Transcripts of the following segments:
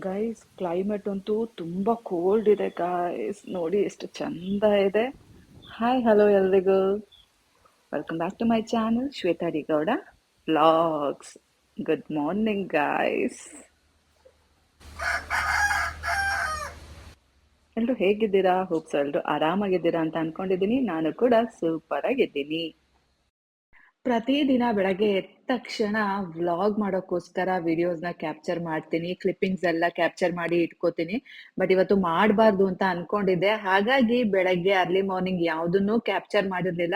Guys climate ಅಂತೂ ತುಂಬ cold ಇದೆ ಗೈಸ್. ನೋಡಿ ಎಷ್ಟು ಚಂದ ಇದೆ. ಹಾಯ್ ಹಲೋ ಎಲ್ರಿಗೂ, welcome back to my channel Shweta D Gowda vlogs. Good morning guys. ಎಲ್ಲರೂ ಹೇಗಿದ್ದೀರಾ? ಹೋಪ್ಸ್ ಎಲ್ಲರೂ ಆರಾಮಾಗಿದ್ದೀರಾ ಅಂತ ಅನ್ಕೊಂಡಿದ್ದೀನಿ. ನಾನು ಕೂಡ ಸೂಪರ್ ಆಗಿದ್ದೀನಿ. ಪ್ರತಿದಿನ ಬೆಳಗ್ಗೆ ಎದ್ದ ತಕ್ಷಣ ವ್ಲಾಗ್ ಮಾಡೋಕ್ಕೋಸ್ಕರ ವಿಡಿಯೋಸ್ನ ಕ್ಯಾಪ್ಚರ್ ಮಾಡ್ತೀನಿ, ಕ್ಲಿಪ್ಪಿಂಗ್ಸ್ ಎಲ್ಲ ಕ್ಯಾಪ್ಚರ್ ಮಾಡಿ ಇಟ್ಕೋತೀನಿ. ಬಟ್ ಇವತ್ತು ಮಾಡಬಾರ್ದು ಅಂತ ಅನ್ಕೊಂಡಿದ್ದೆ, ಹಾಗಾಗಿ ಬೆಳಗ್ಗೆ ಅರ್ಲಿ ಮಾರ್ನಿಂಗ್ ಯಾವುದನ್ನೂ ಕ್ಯಾಪ್ಚರ್ ಮಾಡಿರ್ಲಿಲ್ಲ.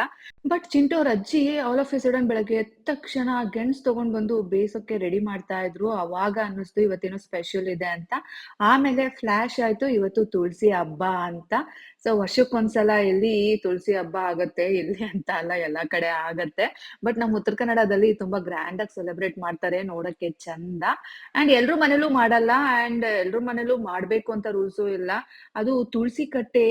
ಬಟ್ ಚಿಂಟು ಅವ್ರ ಅಜ್ಜಿ ಆಲ್ ಆಫ್ ಎ ಸಡನ್ ಬೆಳಗ್ಗೆ ಎದ್ದ ತಕ್ಷಣ ಗೆಣಸ್ ತಗೊಂಡ್ ಬಂದು ಬೇಯಿಸೋಕೆ ರೆಡಿ ಮಾಡ್ತಾ ಇದ್ರು. ಅವಾಗ ಅನ್ನಿಸ್ತು ಇವತ್ತೇನೋ ಸ್ಪೆಷಲ್ ಇದೆ ಅಂತ. ಆಮೇಲೆ ಫ್ಲಾಶ್ ಆಯ್ತು ಇವತ್ತು ತುಳಸಿ ಹಬ್ಬ ಅಂತ. ಸೊ ವರ್ಷಕ್ಕೊಂದ್ಸಲ ಇಲ್ಲಿ ತುಳಸಿ ಹಬ್ಬ ಆಗತ್ತೆ, ಇಲ್ಲಿ ಅಂತ ಅಲ್ಲ ಎಲ್ಲಾ ಕಡೆ ಆಗತ್ತೆ. ಬಟ್ ನಮ್ಮ ಉತ್ತರ ಕನ್ನಡದಲ್ಲಿ ತುಂಬಾ ಗ್ರ್ಯಾಂಡ್ ಆಗಿ ಸೆಲೆಬ್ರೇಟ್ ಮಾಡ್ತಾರೆ, ನೋಡಕ್ಕೆ ಚಂದ. ಅಂಡ್ ಎಲ್ರ ಮನೇಲೂ ಮಾಡಲ್ಲ, ಅಂಡ್ ಎಲ್ರ ಮನೇಲೂ ಮಾಡ್ಬೇಕು ಅಂತ ರೂಲ್ಸು ಇಲ್ಲ. ಅದು ತುಳಸಿ ಕಟ್ಟೆ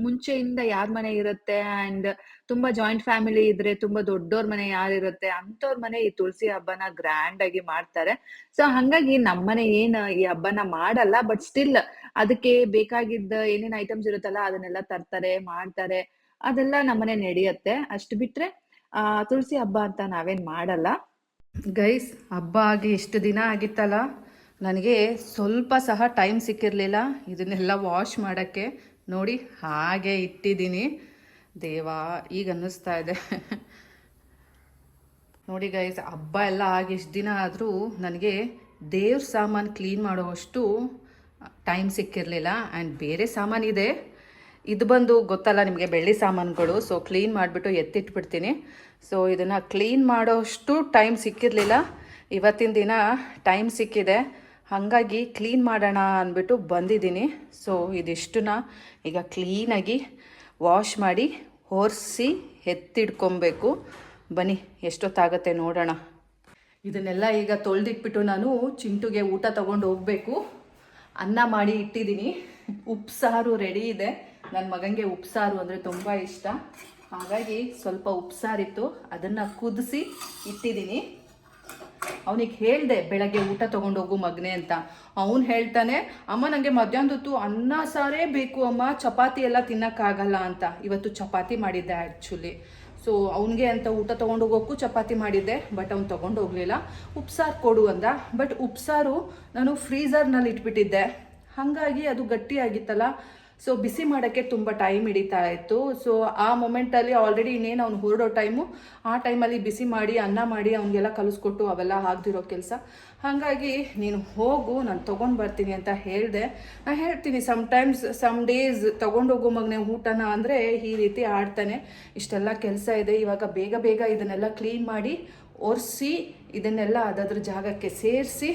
ಮುಂಚೆಯಿಂದ ಯಾರ್ ಮನೆ ಇರುತ್ತೆ, ಅಂಡ್ ತುಂಬಾ ಜಾಯಿಂಟ್ ಫ್ಯಾಮಿಲಿ ಇದ್ರೆ, ತುಂಬಾ ದೊಡ್ಡೋರ್ ಮನೆ ಯಾರಿರುತ್ತೆ ಅಂತವ್ರ ಮನೆ ಈ ತುಳಸಿ ಹಬ್ಬನ ಗ್ರ್ಯಾಂಡ್ ಆಗಿ ಮಾಡ್ತಾರೆ. ಸೊ ಹಂಗಾಗಿ ನಮ್ಮನೆ ಏನ್ ಈ ಹಬ್ಬನ ಮಾಡಲ್ಲ, ಬಟ್ ಸ್ಟಿಲ್ ಅದಕ್ಕೆ ಬೇಕಾಗಿದ್ದ ಏನೇನ್ ಐಟಮ್ಸ್ ಇರುತ್ತಲ್ಲ ಅದನ್ನೆಲ್ಲ ತರ್ತಾರೆ, ಮಾಡ್ತಾರೆ. ಅದೆಲ್ಲ ನಮ್ಮನೆ ನಡೆಯತ್ತೆ. ಅಷ್ಟು ಬಿಟ್ರೆ ತುಳಸಿ ಹಬ್ಬ ಅಂತ ನಾವೇನ್ ಮಾಡಲ್ಲ. ಗೈಸ್, ಹಬ್ಬ ಆಗಿ ಇಷ್ಟು ದಿನ ಆಗಿತ್ತಲ್ಲ, ನನಗೆ ಸ್ವಲ್ಪ ಸಹ ಟೈಮ್ ಸಿಕ್ಕಿರಲಿಲ್ಲ ಇದನ್ನೆಲ್ಲ ವಾಶ್ ಮಾಡೋಕ್ಕೆ. ನೋಡಿ ಹಾಗೆ ಇಟ್ಟಿದ್ದೀನಿ. ದೇವಾ, ಈಗ ಅನ್ನಿಸ್ತಾ ಇದೆ. ನೋಡಿ ಗೈಸ್, ಹಬ್ಬ ಎಲ್ಲ ಆಗಿ ಇಷ್ಟು ದಿನ ಆದರೂ ನನಗೆ ದೇವ್ರ ಸಾಮಾನು ಕ್ಲೀನ್ ಮಾಡೋವಷ್ಟು ಟೈಮ್ ಸಿಕ್ಕಿರಲಿಲ್ಲ. ಆ್ಯಂಡ್ ಬೇರೆ ಸಾಮಾನಿದೆ, ಇದು ಬಂದು ಗೊತ್ತಲ್ಲ ನಿಮಗೆ, ಬೆಳ್ಳಿ ಸಾಮಾನುಗಳು. ಸೊ ಕ್ಲೀನ್ ಮಾಡಿಬಿಟ್ಟು ಎತ್ತಿಟ್ಬಿಡ್ತೀನಿ. ಸೊ ಇದನ್ನು ಕ್ಲೀನ್ ಮಾಡೋಷ್ಟು ಟೈಮ್ ಸಿಕ್ಕಿರಲಿಲ್ಲ. ಇವತ್ತಿನ ದಿನ ಟೈಮ್ ಸಿಕ್ಕಿದೆ, ಹಾಗಾಗಿ ಕ್ಲೀನ್ ಮಾಡೋಣ ಅಂದ್ಬಿಟ್ಟು ಬಂದಿದ್ದೀನಿ. ಸೊ ಇದಿಷ್ಟನ್ನ ಈಗ ಕ್ಲೀನಾಗಿ ವಾಶ್ ಮಾಡಿ ಒರೆಸಿ ಎತ್ತಿಡ್ಕೊಬೇಕು. ಬನ್ನಿ ಎಷ್ಟೊತ್ತಾಗತ್ತೆ ನೋಡೋಣ. ಇದನ್ನೆಲ್ಲ ಈಗ ತೊಳೆದಿಟ್ಬಿಟ್ಟು ನಾನು ಚಿಂಟುಗೆ ಊಟ ತೊಗೊಂಡು ಹೋಗಬೇಕು. ಅನ್ನ ಮಾಡಿ ಇಟ್ಟಿದ್ದೀನಿ, ಉಪ್ಸಾರು ರೆಡಿ ಇದೆ. ನನ್ನ ಮಗನಿಗೆ ಉಪ್ಸಾರು ಅಂದರೆ ತುಂಬ ಇಷ್ಟ, ಹಾಗಾಗಿ ಸ್ವಲ್ಪ ಉಪ್ಸಾರಿತ್ತು, ಅದನ್ನು ಕುದಿಸಿ ಇಟ್ಟಿದ್ದೀನಿ. ಅವನಿಗೆ ಹೇಳಿದೆ ಬೆಳಗ್ಗೆ ಊಟ ತೊಗೊಂಡು ಹೋಗು ಮಗನೇ ಅಂತ. ಅವನು ಹೇಳ್ತಾನೆ, ಅಮ್ಮ ನನಗೆ ಮಧ್ಯಾಹ್ನದೊತ್ತು ಅನ್ನ ಸಾರೇ ಬೇಕು ಅಮ್ಮ, ಚಪಾತಿ ಎಲ್ಲ ತಿನ್ನೋಕ್ಕಾಗಲ್ಲ ಅಂತ. ಇವತ್ತು ಚಪಾತಿ ಮಾಡಿದ್ದೆ ಆ್ಯಕ್ಚುಲಿ. ಸೊ ಅವನಿಗೆ ಅಂತ ಊಟ ತೊಗೊಂಡು ಹೋಗೋಕ್ಕೂ ಚಪಾತಿ ಮಾಡಿದ್ದೆ, ಬಟ್ ಅವ್ನು ತೊಗೊಂಡು ಹೋಗಲಿಲ್ಲ. ಉಪ್ಸಾರು ಕೊಡು ಅಂದ, ಬಟ್ ಉಪ್ಸಾರು ನಾನು ಫ್ರೀಝರ್ನಲ್ಲಿ ಇಟ್ಬಿಟ್ಟಿದ್ದೆ, ಹಾಗಾಗಿ ಅದು ಗಟ್ಟಿಯಾಗಿತ್ತಲ್ಲ. ಸೊ ಬಿಸಿ ಮಾಡೋಕ್ಕೆ ತುಂಬ ಟೈಮ್ ಹಿಡಿತಾ ಇತ್ತು. ಸೊ ಆ ಮೊಮೆಂಟಲ್ಲಿ ಆಲ್ರೆಡಿ ಇನ್ನೇನು ಅವ್ನು ಹೊರಡೋ ಟೈಮು, ಆ ಟೈಮಲ್ಲಿ ಬಿಸಿ ಮಾಡಿ ಅನ್ನ ಮಾಡಿ ಅವನಿಗೆಲ್ಲ ಕಲಿಸ್ಕೊಟ್ಟು ಅವೆಲ್ಲ ಆಗದಿರೋ ಕೆಲಸ. ಹಾಗಾಗಿ ನೀನು ಹೋಗು, ನಾನು ತೊಗೊಂಡು ಬರ್ತೀನಿ ಅಂತ ಹೇಳಿದೆ. ನಾನು ಹೇಳ್ತೀನಿ ಸಮ್ ಡೇಸ್ ತೊಗೊಂಡೋಗೋ ಮಗನೇ ಊಟನ ಅಂದರೆ ಈ ರೀತಿ ಆಡ್ತಾನೆ. ಇಷ್ಟೆಲ್ಲ ಕೆಲಸ ಇದೆ, ಇವಾಗ ಬೇಗ ಬೇಗ ಇದನ್ನೆಲ್ಲ ಕ್ಲೀನ್ ಮಾಡಿ ಒರೆಸಿ ಇದನ್ನೆಲ್ಲ ಅದಾದ್ರ ಜಾಗಕ್ಕೆ ಸೇರಿಸಿ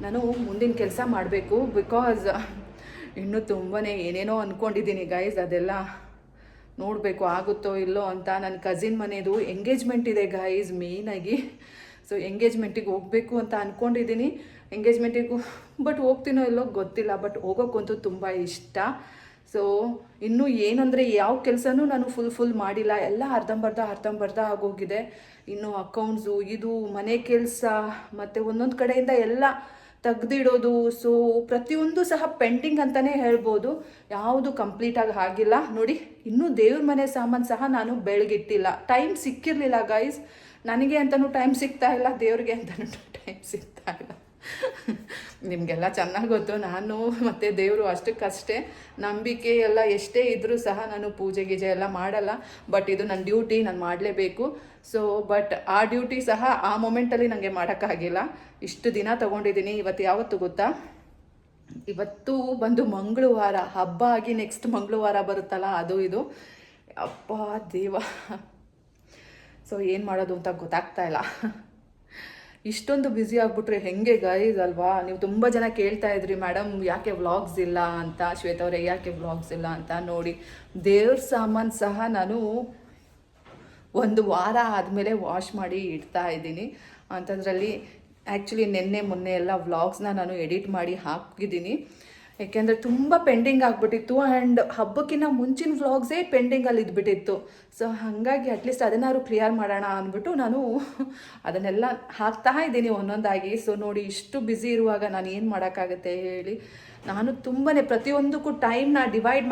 ನಾನು ಮುಂದಿನ ಕೆಲಸ ಮಾಡಬೇಕು. ಬಿಕಾಸ್ ಇನ್ನೂ ತುಂಬಾ ಏನೇನೋ ಅಂದ್ಕೊಂಡಿದ್ದೀನಿ ಗೈಸ್, ಅದೆಲ್ಲ ನೋಡಬೇಕು ಆಗುತ್ತೋ ಇಲ್ಲೋ ಅಂತ. ನನ್ನ ಕಸಿನ್ ಮನೆಯದು ಎಂಗೇಜ್ಮೆಂಟ್ ಇದೆ ಗೈಸ್ ಮೇಯ್ನಾಗಿ. ಸೊ ಎಂಗೇಜ್ಮೆಂಟಿಗೆ ಹೋಗಬೇಕು ಅಂತ ಅಂದ್ಕೊಂಡಿದ್ದೀನಿ. ಎಂಗೇಜ್ಮೆಂಟಿಗೂ ಬಟ್ ಹೋಗ್ತೀನೋ ಇಲ್ಲೋ ಗೊತ್ತಿಲ್ಲ, ಬಟ್ ಹೋಗೋಕ್ಕಂತೂ ತುಂಬ ಇಷ್ಟ. ಸೊ ಇನ್ನೂ ಏನಂದರೆ ಯಾವ ಕೆಲಸನೂ ನಾನು ಫುಲ್ ಮಾಡಿಲ್ಲ, ಎಲ್ಲ ಅರ್ಧಂಬರ್ಧ ಆಗೋಗಿದೆ. ಇನ್ನು ಅಕೌಂಟ್ಸು, ಇದು ಮನೆ ಕೆಲಸ, ಮತ್ತು ಒಂದೊಂದು ಕಡೆಯಿಂದ ಎಲ್ಲ ತೆಗ್ದಿಡೋದು. ಸೊ ಪ್ರತಿಯೊಂದು ಸಹ ಪೆಂಡಿಂಗ್ ಅಂತಲೇ ಹೇಳ್ಬೋದು, ಯಾವುದು ಕಂಪ್ಲೀಟಾಗಿ ಆಗಿಲ್ಲ. ನೋಡಿ ಇನ್ನೂ ದೇವ್ರ ಮನೆ ಸಾಮಾನು ಸಹ ನಾನು ಬೆಳಗಿಟ್ಟಿಲ್ಲ. ಟೈಮ್ ಸಿಕ್ಕಿರಲಿಲ್ಲ ಗೈಸ್, ನನಗೆ ಅಂತಲೂ ಟೈಮ್ ಸಿಗ್ತಾ ಇಲ್ಲ, ದೇವ್ರಿಗೆ ಅಂತಲೂ ಟೈಮ್ ಸಿಗ್ತಾ ಇಲ್ಲ. ನಿಮಗೆಲ್ಲ ಚೆನ್ನಾಗಿ ಗೊತ್ತು, ನಾನು ಮತ್ತು ದೇವರು ಅಷ್ಟಕ್ಕಷ್ಟೇ. ನಂಬಿಕೆ ಎಲ್ಲ ಎಷ್ಟೇ ಇದ್ದರೂ ಸಹ ನಾನು ಪೂಜೆ ಗೀಜೆ ಎಲ್ಲ ಮಾಡಲ್ಲ, ಬಟ್ ಇದು ನನ್ನ ಡ್ಯೂಟಿ, ನಾನು ಮಾಡಲೇಬೇಕು. ಸೊ ಬಟ್ ಆ ಡ್ಯೂಟಿ ಸಹ ಆ ಮೊಮೆಂಟಲ್ಲಿ ನನಗೆ ಮಾಡೋಕ್ಕಾಗಿಲ್ಲ. ಇಷ್ಟು ದಿನ ತೊಗೊಂಡಿದ್ದೀನಿ. ಇವತ್ತು ಯಾವತ್ತು ಗೊತ್ತಾ? ಇವತ್ತು ಬಂದು ಮಂಗಳವಾರ, ಹಬ್ಬ ಆಗಿ ನೆಕ್ಸ್ಟ್ ಮಂಗಳವಾರ ಬರುತ್ತಲ್ಲ, ಅದು ಇದು. ಅಪ್ಪ ದೇವ, ಸೊ ಏನು ಮಾಡೋದು ಅಂತ ಗೊತ್ತಾಗ್ತಾ ಇಲ್ಲ. ಇಷ್ಟೊಂದು ಬ್ಯುಸಿ ಆಗಿಬಿಟ್ರೆ ಹೆಂಗೆ ಗೈಸ್ ಅಲ್ವಾ? ನೀವು ತುಂಬ ಜನ ಕೇಳ್ತಾ ಇದ್ರಿ, ಮೇಡಮ್ ಯಾಕೆ ವ್ಲಾಗ್ಸ್ ಇಲ್ಲ ಅಂತ, ಶ್ವೇತವ್ರೆ ಯಾಕೆ ವ್ಲಾಗ್ಸ್ ಇಲ್ಲ ಅಂತ. ನೋಡಿ ದೇವ್ರ ಸಾಮಾನು ಸಹ ನಾನು 1 ವಾರ ಆದಮೇಲೆ ವಾಶ್ ಮಾಡಿ ಇಡ್ತಾ ಇದ್ದೀನಿ. ಅಂಥದ್ರಲ್ಲಿ ಆ್ಯಕ್ಚುಲಿ ಮೊನ್ನೆ ಎಲ್ಲ ವ್ಲಾಗ್ಸ್ನ ನಾನು ಎಡಿಟ್ ಮಾಡಿ ಹಾಕಿದ್ದೀನಿ. ಏಕೆಂದರೆ ತುಂಬ ಪೆಂಡಿಂಗ್ ಆಗಿಬಿಟ್ಟಿತ್ತು ಆ್ಯಂಡ್ ಹಬ್ಬಕ್ಕಿಂತ ಮುಂಚಿನ ವ್ಲಾಗ್ಸೇ ಪೆಂಡಿಂಗಲ್ಲಿ ಇದ್ಬಿಟ್ಟಿತ್ತು. ಸೊ ಹಾಗಾಗಿ ಅಟ್ಲೀಸ್ಟ್ ಅದನ್ನಾದ್ರು ಕ್ಲಿಯರ್ ಮಾಡೋಣ ಅಂದ್ಬಿಟ್ಟು ನಾನು ಅದನ್ನೆಲ್ಲ ಹಾಕ್ತಾ ಇದ್ದೀನಿ ಒಂದೊಂದಾಗಿ. ಸೊ ನೋಡಿ, ಇಷ್ಟು ಬ್ಯುಸಿ ಇರುವಾಗ ನಾನು ಏನು ಮಾಡೋಕ್ಕಾಗುತ್ತೆ ಹೇಳಿ. ನಾನು ತುಂಬಾ ಪ್ರತಿಯೊಂದಕ್ಕೂ ಟೈಮ್ನ ಡಿವೈಡ್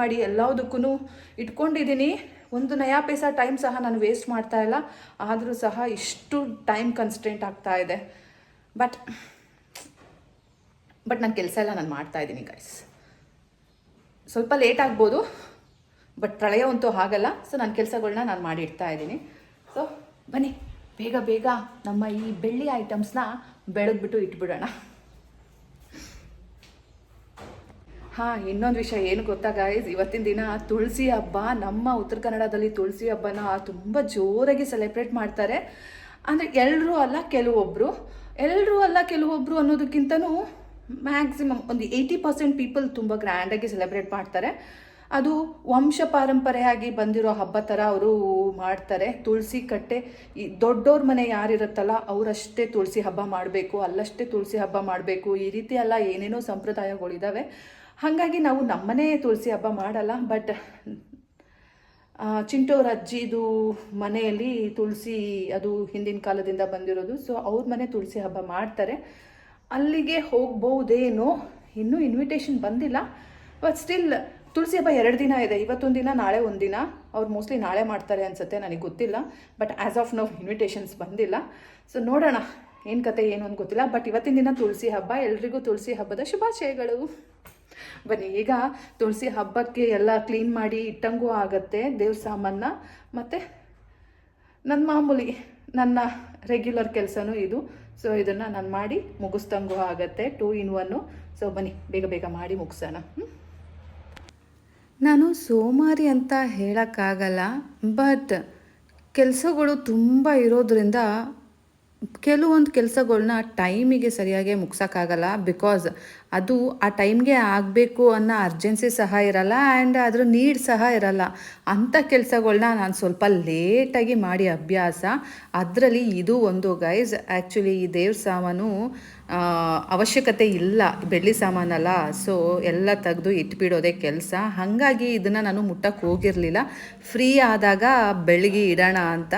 ಮಾಡಿ ಎಲ್ಲದಕ್ಕೂ ಇಟ್ಕೊಂಡಿದ್ದೀನಿ. ಒಂದು ನಯಾ ಪೈಸಾ ಟೈಮ್ ಸಹ ನಾನು ವೇಸ್ಟ್ ಮಾಡ್ತಾ ಇಲ್ಲ. ಆದರೂ ಸಹ ಇಷ್ಟು ಟೈಮ್ ಕನ್ಸ್ಟೆಂಟ್ ಆಗ್ತಾ ಇದೆ. ಬಟ್ ನನ್ನ ಕೆಲಸ ಎಲ್ಲ ನಾನು ಮಾಡ್ತಾಯಿದ್ದೀನಿ ಗೈಸ್. ಸ್ವಲ್ಪ ಲೇಟ್ ಆಗ್ಬೋದು, ಬಟ್ ಪ್ರಳಯ ಅಂತೂ ಆಗಲ್ಲ. ಸೊ ನನ್ನ ಕೆಲಸಗಳನ್ನ ನಾನು ಮಾಡಿಡ್ತಾ ಇದ್ದೀನಿ. ಸೊ ಬನ್ನಿ ಬೇಗ ನಮ್ಮ ಈ ಬೆಳ್ಳಿ ಐಟಮ್ಸ್ನ ಬೆಳಗ್ಬಿಟ್ಟು ಇಟ್ಬಿಡೋಣ. ಹಾಂ, ಇನ್ನೊಂದು ವಿಷಯ ಏನು ಗೊತ್ತಾ ಗಾಯ್ಸ್, ಇವತ್ತಿನ ದಿನ ತುಳಸಿ ಹಬ್ಬ. ನಮ್ಮ ಉತ್ತರ ಕನ್ನಡದಲ್ಲಿ ತುಳಸಿ ಹಬ್ಬನ ತುಂಬ ಜೋರಾಗಿ ಸೆಲೆಬ್ರೇಟ್ ಮಾಡ್ತಾರೆ. ಅಂದರೆ ಎಲ್ಲರೂ ಅಲ್ಲ, ಕೆಲವೊಬ್ಬರು ಅನ್ನೋದಕ್ಕಿಂತನೂ ಮ್ಯಾಕ್ಸಿಮಮ್ ಒಂದು 80% ಪೀಪಲ್ ತುಂಬ ಗ್ರ್ಯಾಂಡಾಗಿ ಸೆಲೆಬ್ರೇಟ್ ಮಾಡ್ತಾರೆ. ಅದು ವಂಶ ಪಾರಂಪರೆಯಾಗಿ ಬಂದಿರೋ ಹಬ್ಬ ಥರ ಅವರು ಮಾಡ್ತಾರೆ. ತುಳಸಿ ಕಟ್ಟೆ ಈ ದೊಡ್ಡವ್ರ ಮನೆ ಯಾರಿರುತ್ತಲ್ಲ ಅವರಷ್ಟೇ ತುಳಸಿ ಹಬ್ಬ ಮಾಡಬೇಕು, ಅಲ್ಲಷ್ಟೇ ತುಳಸಿ ಹಬ್ಬ ಮಾಡಬೇಕು, ಈ ರೀತಿ ಎಲ್ಲ ಏನೇನೋ ಸಂಪ್ರದಾಯಗಳಿದ್ದಾವೆ. ಹಾಗಾಗಿ ನಾವು ನಮ್ಮನೇ ತುಳಸಿ ಹಬ್ಬ ಮಾಡಲ್ಲ. ಬಟ್ ಚಿಂಟೋರ ಅಜ್ಜಿದು ಮನೆಯಲ್ಲಿ ತುಳಸಿ ಅದು ಹಿಂದಿನ ಕಾಲದಿಂದ ಬಂದಿರೋದು. ಸೊ ಅವ್ರ ಮನೆ ತುಳಸಿ ಹಬ್ಬ ಮಾಡ್ತಾರೆ. ಅಲ್ಲಿಗೆ ಹೋಗ್ಬೋದೇನೋ, ಇನ್ನೂ ಇನ್ವಿಟೇಷನ್ ಬಂದಿಲ್ಲ. ಬಟ್ ಸ್ಟಿಲ್ ತುಳಸಿ ಹಬ್ಬ 2 ದಿನ ಇದೆ, ಇವತ್ತೊಂದು ದಿನ, ನಾಳೆ ಒಂದು ದಿನ. ಅವ್ರು ಮೋಸ್ಟ್ಲಿ ನಾಳೆ ಮಾಡ್ತಾರೆ ಅನಿಸುತ್ತೆ, ನನಗೆ ಗೊತ್ತಿಲ್ಲ. But as of now invitations ಬಂದಿಲ್ಲ. ಸೊ ನೋಡೋಣ ಏನು ಕತೆ ಏನು ಅಂತ ಗೊತ್ತಿಲ್ಲ. ಬಟ್ ಇವತ್ತಿನ ದಿನ ತುಳಸಿ ಹಬ್ಬ, ಎಲ್ರಿಗೂ ತುಳಸಿ ಹಬ್ಬದ ಶುಭಾಶಯಗಳು. ಬನ್ನಿ, ಈಗ ತುಳಸಿ ಹಬ್ಬಕ್ಕೆ ಎಲ್ಲ ಕ್ಲೀನ್ ಮಾಡಿ ಇಟ್ಟಂಗೂ ಆಗುತ್ತೆ ದೇವ್ರ ಸಾಮಾನ. ಮತ್ತು ನನ್ನ ರೆಗ್ಯುಲರ್ ಕೆಲಸನೂ ಇದು. ಸೊ ಇದನ್ನು ನಾನು ಮಾಡಿ ಮುಗಿಸ್ದಂಗೂ ಆಗುತ್ತೆ, 2 in 1. ಸೊ ಬನ್ನಿ ಬೇಗ ಮಾಡಿ ಮುಗಿಸೋಣ. ನಾನು ಸೋಮಾರಿ ಅಂತ ಹೇಳೋಕ್ಕಾಗಲ್ಲ, ಬಟ್ ಕೆಲಸಗಳು ತುಂಬ ಇರೋದ್ರಿಂದ ಕೆಲವೊಂದು ಕೆಲಸಗಳನ್ನ ಟೈಮಿಗೆ ಸರಿಯಾಗಿ ಮುಗ್ಸೋಕ್ಕಾಗಲ್ಲ. ಬಿಕಾಸ್ ಅದು ಆ ಟೈಮ್ಗೆ ಆಗಬೇಕು ಅನ್ನೋ ಅರ್ಜೆನ್ಸಿ ಸಹ ಇರಲ್ಲ ಆ್ಯಂಡ್ ಅದರ ನೀಡ್ ಸಹ ಇರಲ್ಲ. ಅಂಥ ಕೆಲಸಗಳನ್ನ ನಾನು ಸ್ವಲ್ಪ ಲೇಟಾಗಿ ಮಾಡಿ ಅಭ್ಯಾಸ. ಅದರಲ್ಲಿ ಇದು ಒಂದು ಗೈಸ್. ಆ್ಯಕ್ಚುಲಿ ಈ ದೇವ್ರ ಸಾಮಾನು ಅವಶ್ಯಕತೆ ಇಲ್ಲ, ಬೆಳ್ಳಿ ಸಾಮಾನಲ್ಲ. ಸೊ ಎಲ್ಲ ತೆಗೆದು ಇಟ್ಬಿಡೋದೇ ಕೆಲಸ. ಹಾಗಾಗಿ ಇದನ್ನು ನಾನು ಮುಟ್ಟಕ್ಕೆ ಹೋಗಿರಲಿಲ್ಲ. ಫ್ರೀ ಆದಾಗ ಬೆಳಗ್ಗೆ ಇಡೋಣ ಅಂತ.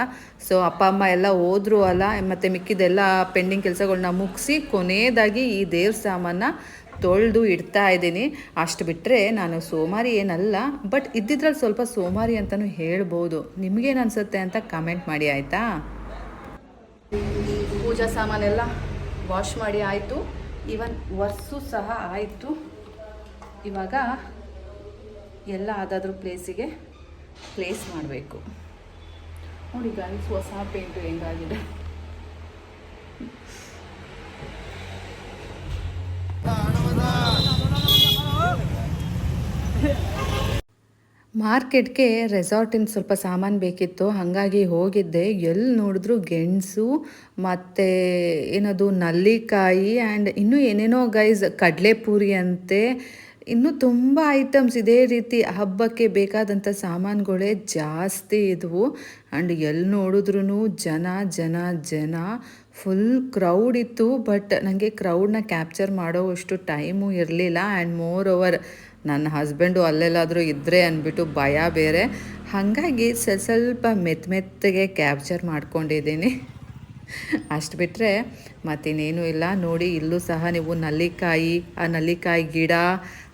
ಸೊ ಅಪ್ಪ ಅಮ್ಮ ಎಲ್ಲ ಹೋದ್ರು ಅಲ್ಲ, ಮತ್ತು ಮಿಕ್ಕಿದೆಲ್ಲ ಪೆಂಡಿಂಗ್ ಕೆಲಸಗಳನ್ನ ಮುಗಿಸಿ ಕೊನೆಯದಾಗಿ ಈ ದೇವ್ರ ಸಾಮಾನ ತೊಳೆದು ಇಡ್ತಾ ಇದ್ದೀನಿ. ಅಷ್ಟು ಬಿಟ್ಟರೆ ನಾನು ಸೋಮಾರಿ ಏನಲ್ಲ, ಬಟ್ ಇದ್ದಿದ್ರಲ್ಲಿ ಸ್ವಲ್ಪ ಸೋಮಾರಿ ಅಂತಲೂ ಹೇಳ್ಬೋದು. ನಿಮಗೇನು ಅನಿಸುತ್ತೆ ಅಂತ ಕಮೆಂಟ್ ಮಾಡಿ, ಆಯಿತಾ? ಪೂಜಾ ಸಾಮಾನೆಲ್ಲ ವಾಶ್ ಮಾಡಿ ಆಯಿತು, ಈವನ್ ವರ್ಸು ಸಹ ಆಯಿತು. ಇವಾಗ ಎಲ್ಲ ಅದಾದ್ರೂ ಪ್ಲೇಸಿಗೆ ಪ್ಲೇಸ್ ಮಾಡಬೇಕು. ನೋಡಿ ಗೈಸ್, ಹೊಸ ಪೇಂಟು ಹೆಂಗಾಗಿದೆ. ಮಾರ್ಕೆಟ್ಗೆ ರೆಸಾರ್ಟಿನ ಸ್ವಲ್ಪ ಸಾಮಾನು ಬೇಕಿತ್ತು, ಹಾಗಾಗಿ ಹೋಗಿದ್ದೆ. ಎಲ್ಲಿ ನೋಡಿದ್ರು ಗೆಣಸು ಮತ್ತು ಏನದು ನಲ್ಲಿಕಾಯಿ ಆ್ಯಂಡ್ ಇನ್ನೂ ಏನೇನೋ ಗೈಸ್, ಕಡಲೆಪೂರಿ ಅಂತೆ, ಇನ್ನೂ ತುಂಬ ಐಟಮ್ಸ್ ಇದೇ ರೀತಿ ಹಬ್ಬಕ್ಕೆ ಬೇಕಾದಂಥ ಸಾಮಾನುಗಳೇ ಜಾಸ್ತಿ ಇದ್ವು. ಆ್ಯಂಡ್ ಎಲ್ಲಿ ನೋಡಿದ್ರೂ ಜನ ಫುಲ್ ಕ್ರೌಡ್ ಇತ್ತು. ಬಟ್ ನನಗೆ ಕ್ರೌಡ್ನ ಕ್ಯಾಪ್ಚರ್ ಮಾಡೋವಷ್ಟು ಟೈಮು ಇರಲಿಲ್ಲ. ಆ್ಯಂಡ್ ಮೋರ್ ಓವರ್ ನನ್ನ ಹಸ್ಬೆಂಡು ಅಲ್ಲೆಲ್ಲಾದರೂ ಇದ್ದರೆ ಅಂದ್ಬಿಟ್ಟು ಭಯ ಬೇರೆ. ಹಾಗಾಗಿ ಸ್ವಲ್ಪ ಮೆತ್ತಗೆ ಕ್ಯಾಪ್ಚರ್ ಮಾಡ್ಕೊಂಡಿದ್ದೀನಿ. ಅಷ್ಟು ಬಿಟ್ಟರೆ ಮತ್ತಿನ್ನೇನೂ ಇಲ್ಲ. ನೋಡಿ, ಇಲ್ಲೂ ಸಹ ನೀವು ಆ ನಲ್ಲಿಕಾಯಿ ಗಿಡ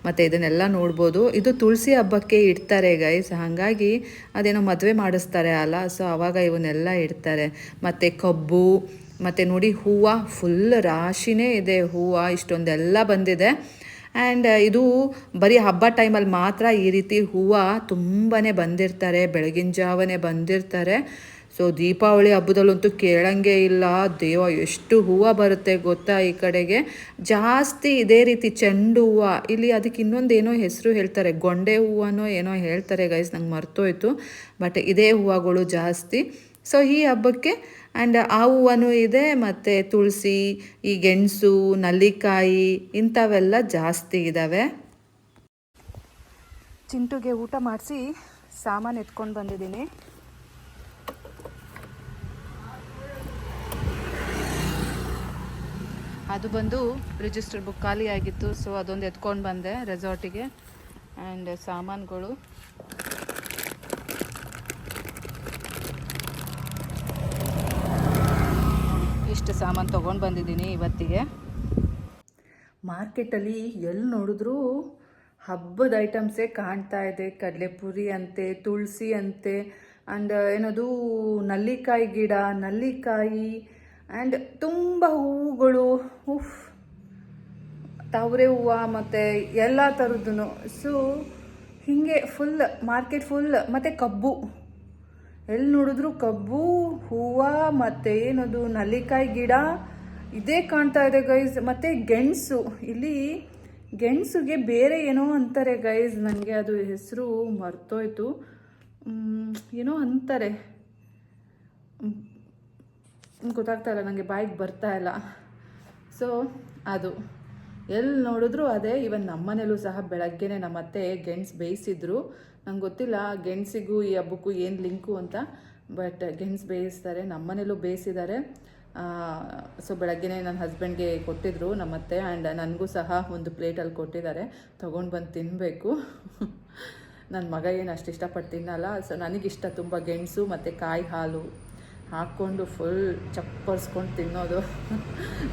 ಮತ್ತು ಇದನ್ನೆಲ್ಲ ನೋಡ್ಬೋದು. ಇದು ತುಳಸಿ ಹಬ್ಬಕ್ಕೆ ಇಡ್ತಾರೆ ಗೈಸ್, ಹಾಗಾಗಿ ಅದೇನೋ ಮದುವೆ ಮಾಡಿಸ್ತಾರೆ ಅಲ್ಲ, ಸೊ ಆವಾಗ ಇವನ್ನೆಲ್ಲ ಇಡ್ತಾರೆ. ಮತ್ತು ಕಬ್ಬು, ಮತ್ತು ನೋಡಿ ಹೂವು ಫುಲ್ ರಾಶಿನೇ ಇದೆ. ಹೂವು ಇಷ್ಟೊಂದೆಲ್ಲ ಬಂದಿದೆ. ಆ್ಯಂಡ್ ಇದು ಬರೀ ಹಬ್ಬ ಟೈಮಲ್ಲಿ ಮಾತ್ರ ಈ ರೀತಿ ಹೂವು ತುಂಬಾ ಬಂದಿರ್ತಾರೆ, ಬೆಳಗಿನ ಜಾವನೇ ಬಂದಿರ್ತಾರೆ. ಸೊ ದೀಪಾವಳಿ ಹಬ್ಬದಲ್ಲಂತೂ ಕೇಳಂಗೆ ಇಲ್ಲ. ದೇವ ಎಷ್ಟು ಹೂವು ಬರುತ್ತೆ ಗೊತ್ತಾ ಈ ಕಡೆಗೆ. ಜಾಸ್ತಿ ಇದೇ ರೀತಿ ಚೆಂಡು ಹೂವು. ಇಲ್ಲಿ ಅದಕ್ಕೆ ಇನ್ನೊಂದೇನೋ ಹೆಸರು ಹೇಳ್ತಾರೆ, ಗೊಂಡೆ ಹೂವನೋ ಏನೋ ಹೇಳ್ತಾರೆ ಗೈಸ್, ನಂಗೆ ಮರ್ತೋಯ್ತು. ಬಟ್ ಇದೇ ಹೂವುಗಳು ಜಾಸ್ತಿ. ಸೊ ಈ ಹಬ್ಬಕ್ಕೆ ಆ್ಯಂಡ್ ಆ ಹೂವನೂ ಇದೆ, ಮತ್ತು ತುಳಸಿ, ಈ ಗೆಣಸು, ನಲ್ಲಿಕಾಯಿ ಇಂಥವೆಲ್ಲ ಜಾಸ್ತಿ ಇದ್ದಾವೆ. ಚಿಂಟುಗೆ ಊಟ ಮಾಡಿಸಿ ಸಾಮಾನು ಎತ್ಕೊಂಡು ಬಂದಿದ್ದೀನಿ. ಅದು ಬಂದು ರಿಜಿಸ್ಟರ್ ಬುಕ್ ಖಾಲಿ ಆಗಿತ್ತು, ಸೊ ಅದೊಂದು ಎತ್ಕೊಂಡು ಬಂದೆ ರೆಸಾರ್ಟಿಗೆ. ಆ್ಯಂಡ್ ಸಾಮಾನುಗಳು ಇಷ್ಟು ಸಾಮಾನು ತೊಗೊಂಡು ಬಂದಿದ್ದೀನಿ ಇವತ್ತಿಗೆ. ಮಾರ್ಕೆಟಲ್ಲಿ ಎಲ್ಲಿ ನೋಡಿದ್ರೂ ಹಬ್ಬದ ಐಟಮ್ಸೇ ಕಾಣ್ತಾ ಇದೆ. ಕಡಲೆಪುರಿ ಅಂತೆ, ತುಳಸಿ ಅಂತೆ, ಆ್ಯಂಡ್ ಏನದು ನಲ್ಲಿಕಾಯಿ ಗಿಡ, ನಲ್ಲಿಕಾಯಿ, ಆ್ಯಂಡ್ ತುಂಬ ಹೂವುಗಳು, ಉಫ್, ತಾವರೆ ಹೂವು ಮತ್ತು ಎಲ್ಲ ಥರದ್ದು. ಸೊ ಹೀಗೆ ಫುಲ್ ಮಾರ್ಕೆಟ್ ಫುಲ್. ಮತ್ತು ಕಬ್ಬು, ಎಲ್ಲಿ ನೋಡಿದ್ರು ಕಬ್ಬು, ಹೂವು ಮತ್ತು ಏನದು ನಲ್ಲಿಕಾಯಿ ಗಿಡ ಇದೇ ಕಾಣ್ತಾ ಇದೆ ಗೈಸ್. ಮತ್ತು ಗೆಣಸು, ಇಲ್ಲಿ ಗೆಣಸುಗೆ ಬೇರೆ ಏನೋ ಅಂತಾರೆ ಗೈಸ್, ನನಗೆ ಅದು ಹೆಸರು ಮರ್ತೋಯ್ತು. ಏನೋ ಅಂತಾರೆ, ಗೊತ್ತಾಗ್ತಾ ಇಲ್ಲ ನನಗೆ, ಬಾಯಿಗೆ ಬರ್ತಾ ಇಲ್ಲ. ಸೊ ಅದು ಎಲ್ಲಿ ನೋಡಿದ್ರು ಅದೇ. ಇವನ್ ನಮ್ಮನೇಲೂ ಸಹ ಬೆಳಗ್ಗೆನೆ ನಮ್ಮ ಅತ್ತೆ ಗೆಣಸು ಬೇಯಿಸಿದ್ರು. ನಂಗೆ ಗೊತ್ತಿಲ್ಲ ಗೆಣಸಿಗೂ ಈ ಹಬ್ಬಕ್ಕೂ ಏನು ಲಿಂಕು ಅಂತ, ಬಟ್ ಗೆಣಸು ಬೇಯಿಸ್ತಾರೆ, ನಮ್ಮನೇಲೂ ಬೇಯಿಸಿದ್ದಾರೆ. ಸೊ ಬೆಳಗ್ಗೆನೇ ನನ್ನ ಹಸ್ಬೆಂಡ್ಗೆ ಕೊಟ್ಟಿದ್ರು ನಮ್ಮತ್ತೆ, ಆ್ಯಂಡ್ ನನಗೂ ಸಹ ಒಂದು ಪ್ಲೇಟಲ್ಲಿ ಕೊಟ್ಟಿದ್ದಾರೆ, ತೊಗೊಂಡು ಬಂದು ತಿನ್ನಬೇಕು. ನನ್ನ ಮಗ ಏನು ಅಷ್ಟು ಇಷ್ಟಪಟ್ಟು ತಿನ್ನಲ್ಲ. ಸೊ ನನಗಿಷ್ಟ ತುಂಬ ಗೆಣಸು ಮತ್ತು ಕಾಯಿ ಹಾಲು ಹಾಕ್ಕೊಂಡು ಫುಲ್ ಚಪ್ಪರ್ಸ್ಕೊಂಡು ತಿನ್ನೋದು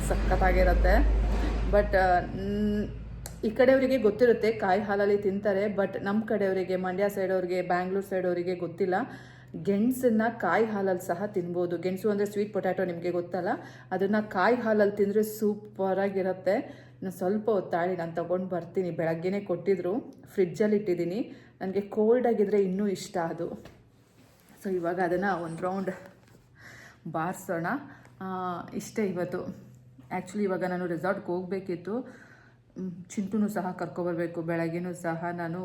ಸಖತ್ತಾಗಿರುತ್ತೆ. ಬಟ್ ಈ ಕಡೆಯವರಿಗೆ ಗೊತ್ತಿರುತ್ತೆ ಕಾಯಿ ಹಾಲಲ್ಲಿ ತಿಂತಾರೆ, ಬಟ್ ನಮ್ಮ ಕಡೆಯವರಿಗೆ, ಮಂಡ್ಯ ಸೈಡವ್ರಿಗೆ, ಬ್ಯಾಂಗ್ಳೂರು ಸೈಡವರಿಗೆ ಗೊತ್ತಿಲ್ಲ. ಗೆಣಸನ್ನು ಕಾಯಿ ಹಾಲಲ್ಲಿ ಸಹ ತಿನ್ಬೋದು. ಗೆಣಸು ಅಂದರೆ ಸ್ವೀಟ್ ಪೊಟ್ಯಾಟೊ, ನಿಮಗೆ ಗೊತ್ತಲ್ಲ, ಅದನ್ನು ಕಾಯಿ ಹಾಲಲ್ಲಿ ತಿಂದರೆ ಸೂಪರಾಗಿರುತ್ತೆ. ನಾನು ಸ್ವಲ್ಪ ಹೊತ್ತಾಳಿ ನಾನು ತೊಗೊಂಡು ಬರ್ತೀನಿ. ಬೆಳಗ್ಗೆನೇ ಕೊಟ್ಟಿದ್ರು, ಫ್ರಿಡ್ಜಲ್ಲಿ ಇಟ್ಟಿದ್ದೀನಿ. ನನಗೆ ಕೋಲ್ಡ್ ಆಗಿದ್ದರೆ ಇನ್ನೂ ಇಷ್ಟ ಅದು. ಸೊ ಇವಾಗ ಅದನ್ನು ಒಂದು ರೌಂಡ್ ಬಾರಿಸೋಣ. ಇಷ್ಟೇ ಇವತ್ತು. ಆ್ಯಕ್ಚುಲಿ ಇವಾಗ ನಾನು ರೆಸಾರ್ಟ್ಗೆ ಹೋಗಬೇಕಿತ್ತು, ಚಿಂಟುನೂ ಸಹ ಕರ್ಕೊಬರ್ಬೇಕು. ಬೆಳಗ್ಗೆನೂ ಸಹ ನಾನು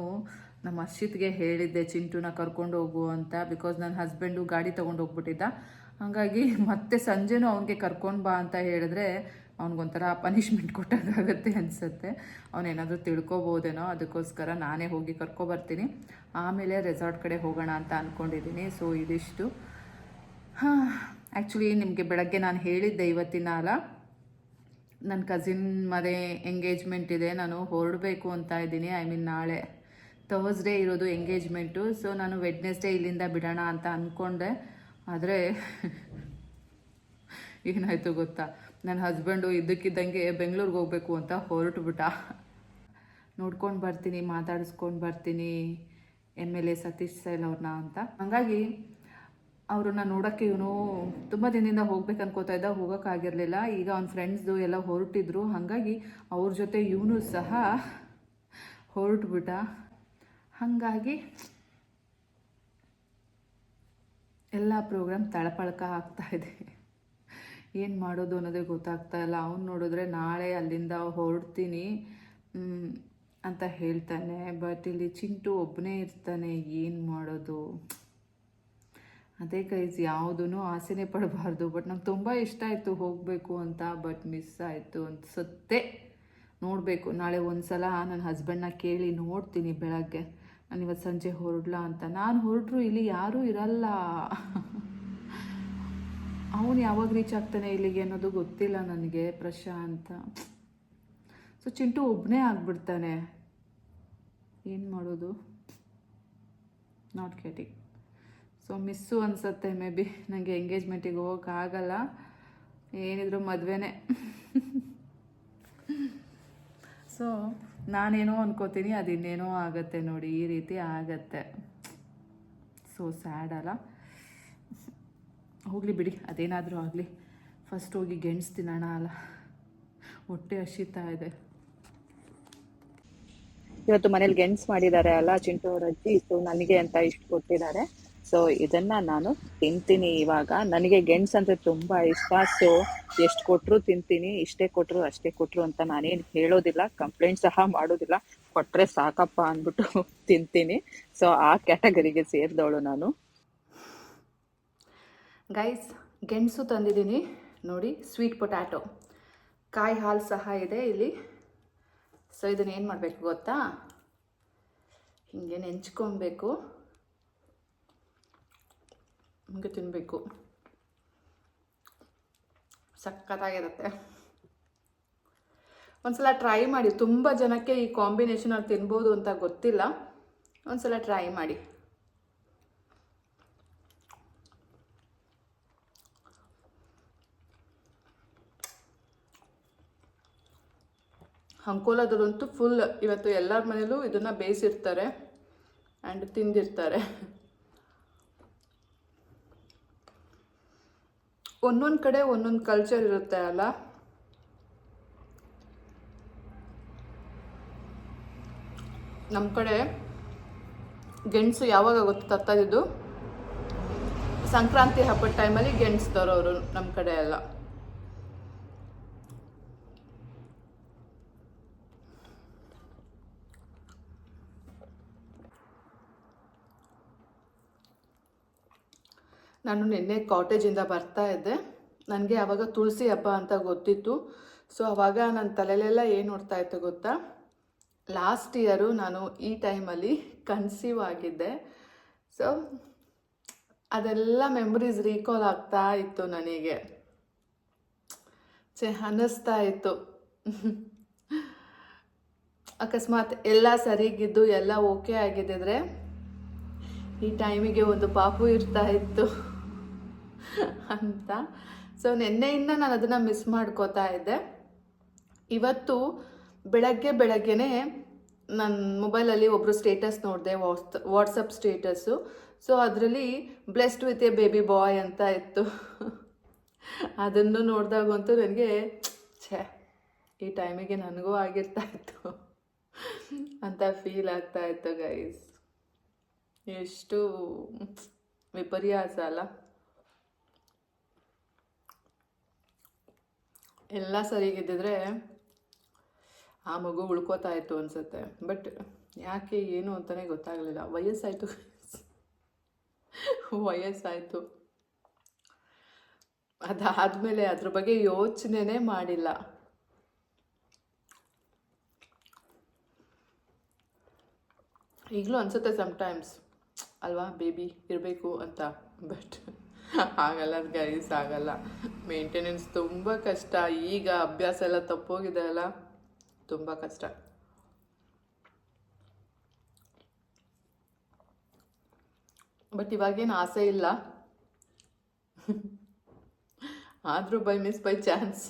ನಮ್ಮ ಅರ್ಷಿತ್ಗೆ ಹೇಳಿದ್ದೆ ಚಿಂಟುನ ಕರ್ಕೊಂಡು ಹೋಗು ಅಂತ, ಬಿಕಾಸ್ ನನ್ನ ಹಸ್ಬೆಂಡು ಗಾಡಿ ತೊಗೊಂಡು ಹೋಗ್ಬಿಟ್ಟಿದ್ದ. ಹಾಗಾಗಿ ಮತ್ತೆ ಸಂಜೆನೂ ಅವನಿಗೆ ಕರ್ಕೊಂಡು ಬಾ ಅಂತ ಹೇಳಿದ್ರೆ ಅವ್ನಿಗೊಂಥರ ಪನಿಷ್ಮೆಂಟ್ ಕೊಟ್ಟಾಗುತ್ತೆ ಅನಿಸುತ್ತೆ. ಅವನೇನಾದರೂ ತಿಳ್ಕೊಬೋದೇನೋ, ಅದಕ್ಕೋಸ್ಕರ ನಾನೇ ಹೋಗಿ ಕರ್ಕೊಬರ್ತೀನಿ. ಆಮೇಲೆ ರೆಸಾರ್ಟ್ ಕಡೆ ಹೋಗೋಣ ಅಂತ ಅಂದ್ಕೊಂಡಿದ್ದೀನಿ. ಸೊ ಇದಿಷ್ಟು. ಆ್ಯಕ್ಚುಲಿ ನಿಮಗೆ ಬೆಳಗ್ಗೆ ನಾನು ಹೇಳಿದ್ದೆ ಇವತ್ತಿನ ಅಲ್ಲ, ನನ್ನ ಕಸಿನ್ ಮದುವೆ ಎಂಗೇಜ್ಮೆಂಟ್ ಇದೆ, ನಾನು ಹೊರಡಬೇಕು ಅಂತ ಇದ್ದೀನಿ. ಐ ಮೀನ್ ನಾಳೆ ಥರ್ಸ್ಡೇ ಇರೋದು ಎಂಗೇಜ್ಮೆಂಟು. ಸೊ ನಾನು ವೆಡ್ನೆಸ್ಡೇ ಇಲ್ಲಿಂದ ಬಿಡೋಣ ಅಂತ ಅಂದ್ಕೊಂಡೆ. ಆದರೆ ಏನಾಯಿತು ಗೊತ್ತಾ, ನನ್ನ ಹಸ್ಬೆಂಡು ಇದ್ದಕ್ಕಿದ್ದಂಗೆ ಬೆಂಗಳೂರಿಗೆ ಹೋಗಬೇಕು ಅಂತ ಹೊರಟುಬಿಟ್ಟ. ನೋಡ್ಕೊಂಡು ಬರ್ತೀನಿ, ಮಾತಾಡಿಸ್ಕೊಂಡು ಬರ್ತೀನಿ MLA ಸತೀಶ್ ಸೈಲ್ ಅವ್ರನ್ನ ಅಂತ. ಹಾಗಾಗಿ ಅವ್ರನ್ನ ನೋಡೋಕ್ಕೆ ಇವನು ತುಂಬ ದಿನದಿಂದ ಹೋಗ್ಬೇಕು ಅನ್ಕೋತಾ ಇದ್ದ, ಹೋಗೋಕ್ಕಾಗಿರಲಿಲ್ಲ. ಈಗ ಅವ್ನ ಫ್ರೆಂಡ್ಸ್ದು ಎಲ್ಲ ಹೊರಟಿದ್ರು, ಹಾಗಾಗಿ ಅವ್ರ ಜೊತೆ ಇವನು ಸಹ ಹೊರಟುಬಿಟ್ಟ. ಹಾಗಾಗಿ ಎಲ್ಲ ಪ್ರೋಗ್ರಾಮ್ ತಳಪಳಕ ಆಗ್ತಾಯಿದೆ. ಏನು ಮಾಡೋದು ಅನ್ನೋದೇ ಗೊತ್ತಾಗ್ತಾ ಇಲ್ಲ. ಅವ್ನು ನೋಡಿದ್ರೆ ನಾಳೆ ಅಲ್ಲಿಂದ ಹೊರಡ್ತೀನಿ ಅಂತ ಹೇಳ್ತಾನೆ, ಬಟ್ ಇಲ್ಲಿ ಚಿಂಟು ಒಬ್ಬನೇ ಇರ್ತಾನೆ, ಏನು ಮಾಡೋದು? ಅದೇ ಗೈಸ್, ಯಾವುದೂ ಆಸೆನೇ ಪಡಬಾರ್ದು. ಬಟ್ ನಂಗೆ ತುಂಬ ಇಷ್ಟ ಆಯಿತು ಹೋಗಬೇಕು ಅಂತ, ಬಟ್ ಮಿಸ್ ಆಯಿತು ಅನಿಸುತ್ತೆ. ನೋಡಬೇಕು, ನಾಳೆ ಒಂದು ಸಲ ನನ್ನ ಹಸ್ಬೆಂಡ್ನ ಕೇಳಿ ನೋಡ್ತೀನಿ ಬೆಳಗ್ಗೆ, ನಾನು ಇವತ್ತು ಸಂಜೆ ಹೊರಡ್ಲಾ ಅಂತ. ನಾನು ಹೊರಟ್ರು ಇಲ್ಲಿ ಯಾರೂ ಇರಲ್ಲ. ಅವನು ಯಾವಾಗ ರೀಚ್ ಆಗ್ತಾನೆ ಇಲ್ಲಿಗೆ ಅನ್ನೋದು ಗೊತ್ತಿಲ್ಲ ನನಗೆ, ಪ್ರಶಾಂತ. ಸೊ ಚಿಂಟು ಒಬ್ಬನೇ ಆಗಿಬಿಡ್ತಾನೆ, ಏನು ಮಾಡೋದು? Not getting. ಸೊ ಮಿಸ್ಸು ಅನಿಸುತ್ತೆ ಮೇ ಬಿ. ನನಗೆ ಎಂಗೇಜ್ಮೆಂಟಿಗೆ ಹೋಗೋಕ್ಕಾಗಲ್ಲ, ಏನಿದ್ರು ಮದುವೆನೇ. ಸೊ ನಾನೇನೋ ಅನ್ಕೋತೀನಿ, ಅದು ಇನ್ನೇನೋ ಆಗುತ್ತೆ ನೋಡಿ, ಈ ರೀತಿ ಆಗತ್ತೆ. ಸೊ ಸ್ಯಾಡ್ ಅಲ್ಲ? ಹೋಗಲಿ ಬಿಡಿ, ಅದೇನಾದರೂ ಆಗಲಿ. ಫಸ್ಟ್ ಹೋಗಿ ಗೆಣಸು ತಿನ್ನೋಣ ಅಲ್ಲ, ಹೊಟ್ಟೆ ಹಸಿತಾ ಇದೆ. ಇವತ್ತು ಮನೇಲಿ ಗೆಣಸು ಮಾಡಿದ್ದಾರೆ ಅಲ್ಲ ಚಿಂಟು ಅವ್ರ ಅಜ್ಜಿ, ಸೊ ನನಗೆ ಅಂತ ಇಷ್ಟು ಕೊಟ್ಟಿದ್ದಾರೆ. ಸೊ ಇದನ್ನ ನಾನು ತಿಂತೀನಿ ಇವಾಗ. ನನಗೆ ಗೆಣಸು ಅಂದರೆ ತುಂಬ ಇಷ್ಟ. ಸೊ ಎಷ್ಟು ಕೊಟ್ಟರು ತಿಂತೀನಿ, ಇಷ್ಟೇ ಕೊಟ್ಟರು ಅಷ್ಟೇ ಕೊಟ್ಟರು ಅಂತ ನಾನೇನು ಹೇಳೋದಿಲ್ಲ, ಕಂಪ್ಲೇಂಟ್ ಸಹ ಮಾಡೋದಿಲ್ಲ. ಕೊಟ್ಟರೆ ಸಾಕಪ್ಪ ಅಂದ್ಬಿಟ್ಟು ತಿಂತೀನಿ. ಸೊ ಆ ಕ್ಯಾಟಗರಿಗೆ ಸೇರಿದವಳು ನಾನು. ಗೈಸ್, ಗೆಣಸು ತಂದಿದ್ದೀನಿ ನೋಡಿ, ಸ್ವೀಟ್ ಪೊಟ್ಯಾಟೊ, ಕಾಯಿ ಹಾಲು ಸಹ ಇದೆ ಇಲ್ಲಿ. ಸೊ ಇದನ್ನು ಏನು ಮಾಡಬೇಕು ಗೊತ್ತಾ, ಹೀಗೆ ನೆಂಚ್ಕೊಬೇಕು, ಹೀಗೆ ತಿನ್ನಬೇಕು. ಸಖತ್ತಾಗಿರುತ್ತೆ. ಒಂದ್ಸಲ ಟ್ರೈ ಮಾಡಿ. ತುಂಬ ಜನಕ್ಕೆ ಈ ಕಾಂಬಿನೇಷನ್ ಅಲ್ಲಿ ತಿನ್ಬೋದು ಅಂತ ಗೊತ್ತಿಲ್ಲ, ಒಂದ್ಸಲ ಟ್ರೈ ಮಾಡಿ. ಅಂಕೋಲಾದಲ್ಲಂತೂ ಫುಲ್ ಇವತ್ತು ಎಲ್ಲರ ಮನೇಲೂ ಇದನ್ನು ಬೇಯಿಸಿರ್ತಾರೆ ಆ್ಯಂಡ್ ತಿಂದಿರ್ತಾರೆ. ಒಂದೊಂದು ಕಡೆ ಒಂದೊಂದು ಕಲ್ಚರ್ ಇರುತ್ತೆ ಅಲ್ಲ. ನಮ್ಮ ಕಡೆ ಗೆಣಸು ಯಾವಾಗ ಗೊತ್ತು ತತ್ತದಿದ್ದು, ಸಂಕ್ರಾಂತಿ ಹಬ್ಬದ ಟೈಮಲ್ಲಿ ಗೆಣಸು ತರೋರು ನಮ್ಮ ಕಡೆ ಎಲ್ಲ. ನಾನು ನಿನ್ನೆ ಕಾಟೇಜಿಂದ ಬರ್ತಾ ಇದ್ದೆ. ನನಗೆ ಆವಾಗ ತುಳಸಿ ಹಬ್ಬ ಅಂತ ಗೊತ್ತಿತ್ತು. ಸೊ ಆವಾಗ ನನ್ನ ತಲೆಯಲ್ಲೆಲ್ಲ ಏನು ನೋಡ್ತಾ ಇತ್ತು ಗೊತ್ತಾ, ಲಾಸ್ಟ್ ಇಯರು ನಾನು ಈ ಟೈಮಲ್ಲಿ ಕನ್ಸೀವ್ ಆಗಿದ್ದೆ. ಸೊ ಅದೆಲ್ಲ ಮೆಮೊರೀಸ್ ರೀಕಾಲ್ ಆಗ್ತಾ ಇತ್ತು ನನಗೆ. ಅನ್ನಿಸ್ತಾ ಇತ್ತು ಅಕಸ್ಮಾತ್ ಎಲ್ಲ ಸರಿಗಿದ್ದು ಎಲ್ಲ ಓಕೆ ಆಗಿದ್ದಿದ್ರೆ ಈ ಟೈಮಿಗೆ ಒಂದು ಪಾಪು ಇರ್ತಾ ಇತ್ತು ಅಂತ. ಸೊ ನಿನ್ನೆಯಿಂದ ನಾನು ಅದನ್ನು ಮಿಸ್ ಮಾಡ್ಕೋತಾ ಇದ್ದೆ. ಇವತ್ತು ಬೆಳಗ್ಗೆನೇ ನನ್ನ ಮೊಬೈಲಲ್ಲಿ ಒಬ್ಬರು ಸ್ಟೇಟಸ್ ನೋಡಿದೆ, ವಾಟ್ಸಪ್ ಸ್ಟೇಟಸ್ಸು. ಸೊ ಅದರಲ್ಲಿ ಬ್ಲೆಸ್ಡ್ ವಿತ್ ಎ ಬೇಬಿ ಬಾಯ್ ಅಂತ ಇತ್ತು. ಅದನ್ನು ನೋಡಿದಾಗಂತೂ ನನಗೆ ಈ ಟೈಮಿಗೆ ನನಗೂ ಆಗಿರ್ತಾ ಇತ್ತು ಅಂತ ಫೀಲ್ ಆಗ್ತಾ ಇತ್ತು ಗೈಸ್. ಎಷ್ಟು ವಿಪರ್ಯಾಸ ಅಲ್ಲ. ಎಲ್ಲ ಸರಿಗಿದ್ದಿದ್ರೆ ಆ ಮಗು ಉಳ್ಕೋತಾ ಇತ್ತು ಅನಿಸುತ್ತೆ. ಬಟ್ ಯಾಕೆ ಏನು ಅಂತಲೇ ಗೊತ್ತಾಗಲಿಲ್ಲ. ವಯಸ್ಸಾಯಿತು. ಅದಾದಮೇಲೆ ಅದ್ರ ಬಗ್ಗೆ ಯೋಚನೆನೇ ಮಾಡಿಲ್ಲ. ಈಗಲೂ ಅನಿಸುತ್ತೆ ಸಮ್ಟೈಮ್ಸ್ ಅಲ್ವಾ ಬೇಬಿ ಇರಬೇಕು ಅಂತ. ಬಟ್ ಆಗಲ್ಲ ಗೈಸ್, ಆಗಲ್ಲ. ಮೇಂಟೆನೆನ್ಸ್ ತುಂಬ ಕಷ್ಟ. ಈಗ ಅಭ್ಯಾಸ ಎಲ್ಲ ತಪ್ಪೋಗಿದೆ ಅಲ್ಲ, ತುಂಬ ಕಷ್ಟ. ಬಟ್ ಇವಾಗೇನು ಆಸೆ ಇಲ್ಲ. ಆದರೂ ಬೈ ಚಾನ್ಸ್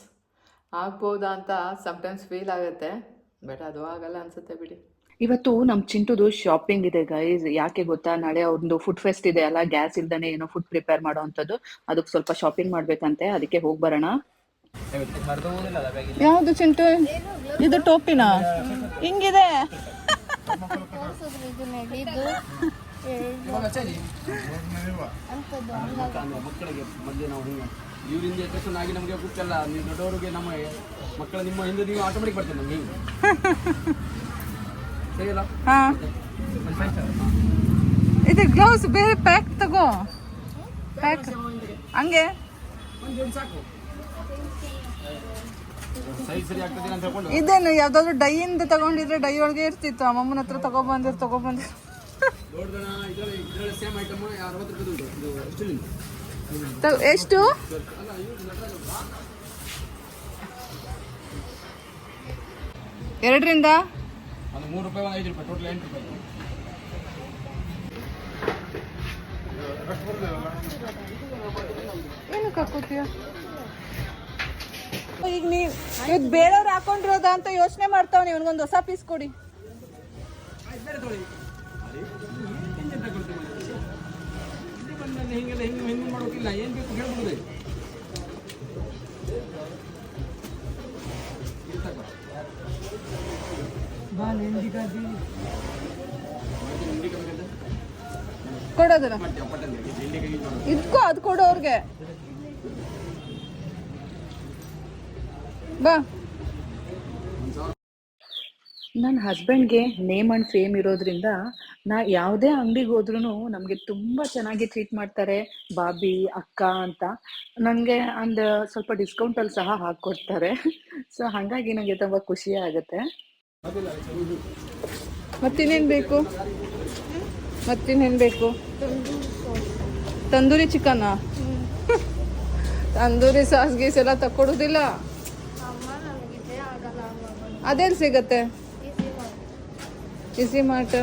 ಆಗ್ಬೋದಾ ಅಂತ ಸಮ್ಟೈಮ್ಸ್ ಫೀಲ್ ಆಗುತ್ತೆ. ಬಟ್ ಅದು ಆಗಲ್ಲ ಅನ್ಸುತ್ತೆ ಬಿಡಿ. ಇವತ್ತು ನಮ್ಮ ಚಿಂಟುದು ಶಾಪಿಂಗ್ ಇದೆ ಗೈಸ್. ಯಾಕೆ ಗೊತ್ತಾ, ನಾಳೆ ಅವ್ರದ್ದು ಫುಡ್ ಫೆಸ್ಟ್ ಇದೆ ಅಲ್ಲ, ಗ್ಯಾಸ್ ಇಲ್ದಾನೆ ಏನೋ ಫುಡ್ ಪ್ರಿಪೇರ್ ಮಾಡೋ ಅಂಥದ್ದು. ಅದಕ್ಕೆ ಸ್ವಲ್ಪ ಶಾಪಿಂಗ್ ಮಾಡ್ಬೇಕಂತೆ, ಅದಕ್ಕೆ ಹೋಗಿ ಬರೋಣ. ಯಾವುದು ಚಿಂಟು? ಇದು ಟೋಪಿನಾ? ಹಿಂಗಿದೆ. ಇವರಿಂದ ಎಜುಕೇಶನ್ ಆಗಿ ನಮಗೆ ಗೊತ್ತಲ್ಲ, ನೀವು ದೊಡ್ಡವರಿಗೆ ನಮ್ಮ ಮಕ್ಕಳ ನಿಮ್ಮ ಹಿಂದೆ ನೀವು ಆಟೋಮೆಟಿಕ್ ಬರ್ತೇನೆ ನಮಗೆ. ಸರಿಯಲ್ಲ? ಹಾಂ, ಇದು ಗ್ಲೌಸ್ ಬೇರೆ ಪ್ಯಾಕ್ ತಗೋ. ಪ್ಯಾಕ್ ಹಂಗೆ ಸಾಕು, ಸೈಜ್ ಸರಿ ಆಗ್ತದೆ ಅಂತ ಹೇಳ್ಕೊಂಡು. ಇದೇನು ಯಾವ್ದಾದ್ರು ಡೈಯಿಂದ ತಗೊಂಡಿದ್ರೆ ಡೈ ಒಳಗೆ ಇರ್ತಿತ್ತು. ಅಮ್ಮನ ಹತ್ರ ತಗೊಬಂದಿರ್ ದೊಡ್ಡದನ ಇದರಲ್ಲಿ ಸೇಮ್ ಐಟಮ್ 60 ರೂಪಾಯಿ ಉಂಟು. ಇದು ಎಷ್ಟು? ಎರಡರಿಂದ ಅದು 3 ರೂಪಾಯಿ, 5 ರೂಪಾಯಿ, ಟೋಟಲ್ 8 ರೂಪಾಯಿ. ಏನಕ್ಕೆ ಹಾಕೋತೀಯ ಈಗ? ಇವತ್ತು ಬೇರೆಯವ್ರು ಹಾಕೊಂಡಿರೋದ ಅಂತ ಯೋಚನೆ ಮಾಡ್ತಾವ. ಇವನಿಗೊಂದು ಹೊಸ ಪೀಸ್ ಕೊಡಿ. ಹಿಂಗೆಲ್ಲ ಹಿಂಗೆ ಮಾಡೋಕಿಲ್ಲ, ಏನು ಬೇಕು ಹೇಳ್ಬಿಡುದು. ಕೊಡೋದಲ್ಲ ಇದಕ್ಕೂ ಅದು ಕೊಡು ಅವ್ರಿಗೆ. ಬಾ. ನನ್ನ ಹಸ್ಬೆಂಡ್ಗೆ ನೇಮ್ ಆ್ಯಂಡ್ ಫೇಮ್ ಇರೋದ್ರಿಂದ ನಾ ಯಾವುದೇ ಅಂಗಡಿಗೆ ಹೋದ್ರೂ ನಮಗೆ ತುಂಬ ಚೆನ್ನಾಗಿ ಟ್ರೀಟ್ ಮಾಡ್ತಾರೆ. ಬಾಬಿ ಅಕ್ಕ ಅಂತ ನನಗೆ ಒಂದು ಸ್ವಲ್ಪ ಡಿಸ್ಕೌಂಟಲ್ಲಿ ಸಹ ಹಾಕ್ಕೊಡ್ತಾರೆ. ಸೊ ಹಾಗಾಗಿ ನನಗೆ ತುಂಬ ಖುಷಿ ಆಗುತ್ತೆ. ಮತ್ತಿನ್ನೇನು ಬೇಕು? ತಂದೂರಿ ಚಿಕನ್ನ? ತಂದೂರಿ ಸಾಸ್ ಗೀಸ್ ಎಲ್ಲ ತಕ್ಕೊಡೋದಿಲ್ಲ. ಅದೆಲ್ಲಿ ಸಿಗತ್ತೆ? ಇಸಿ ಮಾರ್ಟ್.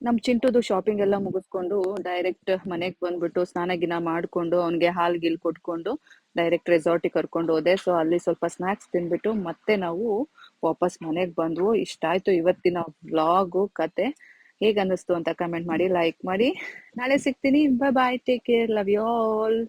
ನಮ್ಮ ಚಿಂಟುದು ಶಾಪಿಂಗ್ ಎಲ್ಲ ಮುಗಿಸ್ಕೊಂಡು ಡೈರೆಕ್ಟ್ ಮನೆಗೆ ಬಂದ್ಬಿಟ್ಟು ಸ್ನಾನ ಗಿನ ಮಾಡ್ಕೊಂಡು ಅವ್ನಿಗೆ ಹಾಲು ಗೀಲ್ ಕೊಟ್ಕೊಂಡು ಡೈರೆಕ್ಟ್ ರೆಸಾರ್ಟಿಗೆ ಕರ್ಕೊಂಡು ಹೋದೆ. ಸೊ ಅಲ್ಲಿ ಸ್ವಲ್ಪ ಸ್ನ್ಯಾಕ್ಸ್ ತಿಂದ್ಬಿಟ್ಟು ಮತ್ತೆ ನಾವು ವಾಪಸ್ ಮನೆಗೆ ಬಂದ್ವು. ಇಷ್ಟ ಆಯ್ತು ಇವತ್ತಿನ ವ್ಲಾಗು ಕತೆ. ಹೇಗೆ ಅನ್ನಿಸ್ತು ಅಂತ ಕಮೆಂಟ್ ಮಾಡಿ, ಲೈಕ್ ಮಾಡಿ. ನಾಳೆ ಸಿಗ್ತೀನಿ. Bye bye, take care, love you all.